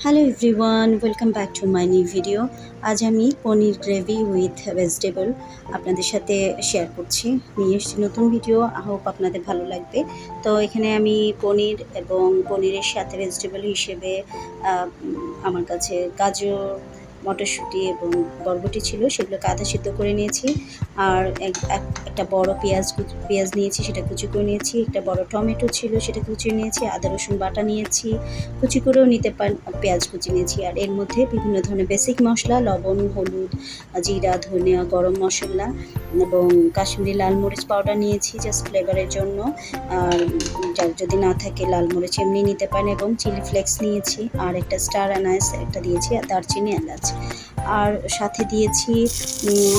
Hello everyone, welcome back to my new video. আজ আমি পনির gravy with vegetable আপনাদের সাথে শেয়ার করছি। নিয়ে এসেছি নতুন ভিডিও, হোপ আপনাদের ভালো লাগবে। তো এখানে আমি পনির এবং পনিরের সাথে ভেজিটেবল হিসেবে আমার কাছে গাজর, মটরশুঁটি এবং বরবটি ছিল, সেগুলোকে আধা সিদ্ধ করে নিয়েছি। আর একটা বড় পেঁয়াজ নিয়েছি, সেটা কুচি করে নিয়েছি। একটা বড় টমেটো ছিল, সেটা কুচিয়ে নিয়েছি। আদা রসুন বাটা নিয়েছি, কুচি করেও নিতে পারেন। পেঁয়াজ কুচি নিয়েছি। আর এর মধ্যে বিভিন্ন ধরনের বেসিক মশলা, লবণ, হলুদ, জিরা, ধনিয়া, গরম মশলা এবং কাশ্মীরি লাল মরিচ পাউডার নিয়েছি জাস্ট ফ্লেভারের জন্য। আর যার যদি না থাকে লাল মরিচ এমনি নিতে পারেন। এবং চিলি ফ্লেক্স নিয়েছি, আর একটা স্টার অ্যানাইস একটা দিয়েছি, আর দারচিনি, এলাচ। আর সাথে দিয়েছি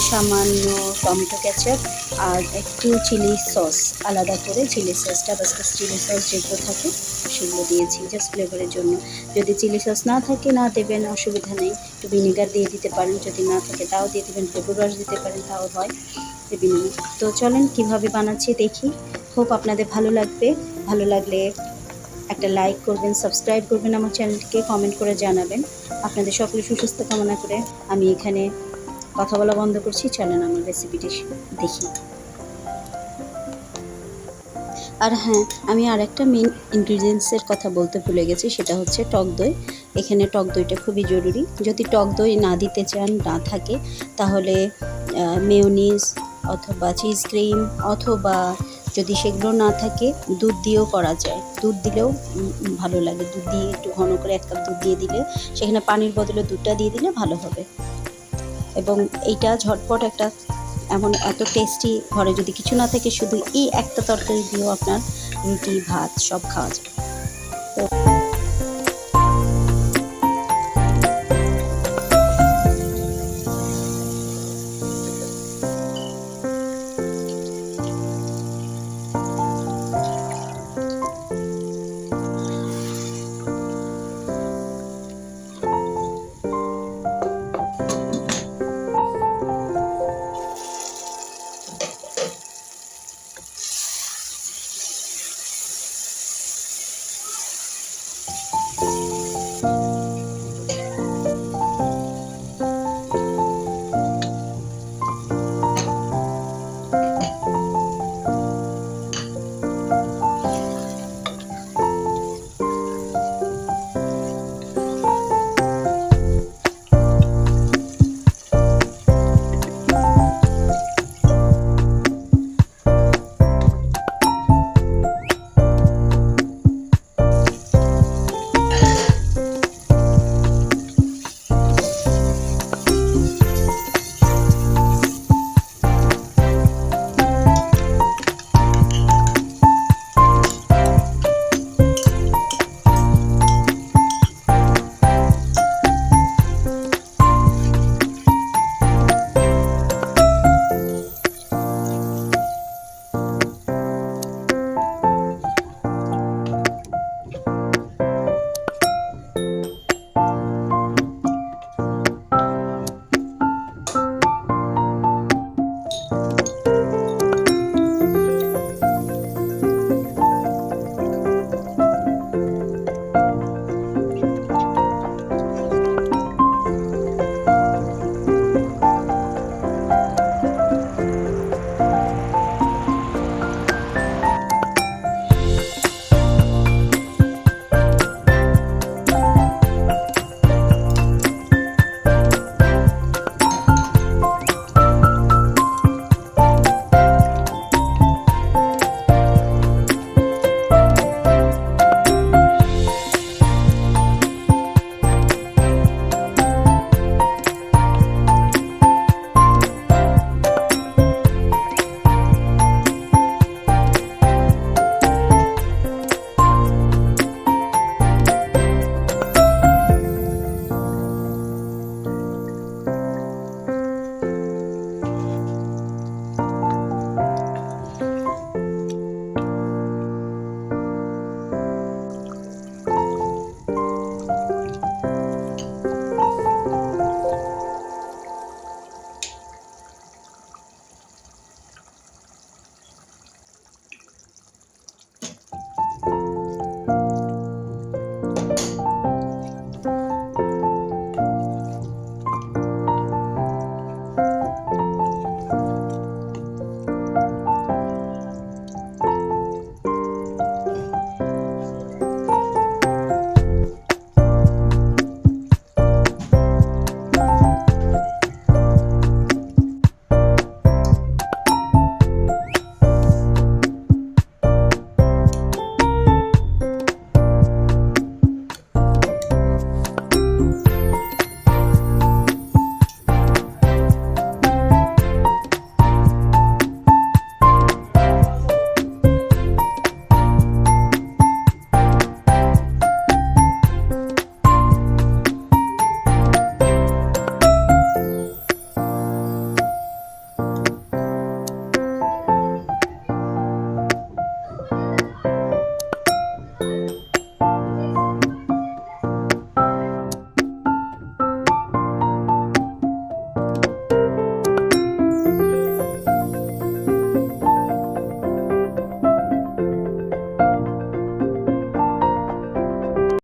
সামান্য টমেটো কেচাপ আর একটু চিলি সস, আলাদা করে চিলি সসটা, বাস চিলি সস যেগুলো থাকে সেগুলো দিয়েছি জাস্ট ফ্লেভারের জন্য। যদি চিলি সস না থাকে না দেবেন, অসুবিধা নেই। একটু ভিনেগার দিয়ে দিতে পারেন, যদি না থাকে তাও দিয়ে দেবেন। লেবুর রস দিতে পারেন, তাও হয়। দেবেন। তো চলেন কীভাবে বানাচ্ছি দেখি। হোপ আপনাদের ভালো লাগবে। ভালো লাগলে একটা লাইক করবেন, সাবস্ক্রাইব করবেন আমার চ্যানেলটিকে, কমেন্ট করে জানাবেন। আপনাদের সকলের সুস্বাস্থ্য কামনা করে আমি এখানে কথা বলা বন্ধ করছি। চলেন আমার রেসিপিটি দেখি। আর হ্যাঁ, আমি আর একটা মেন ইনগ্রিডিয়েন্টসের কথা বলতে ভুলে গেছি, সেটা হচ্ছে টক দই। এখানে টক দইটা খুবই জরুরি। যদি টক দই না দিতে চান, না থাকে, তাহলে মেয়োনিজ অথবা চিজ ক্রিম, অথবা যদি সেগুলো না থাকে দুধ দিয়েও করা যায়। দুধ দিলেও ভালো লাগে। দুধ দিয়ে একটু ঘন করে 1 কাপ দুধ দিয়ে দিলে, সেখানে পানির বদলে দুধটা দিয়ে দিলে ভালো হবে। এবং এইটা ঝটপট একটা এত টেস্টি, ঘরে যদি কিছু না থাকে শুধু এই একটা তরকারি দিয়েও আপনার রুটি, ভাত সব খাওয়া যায়।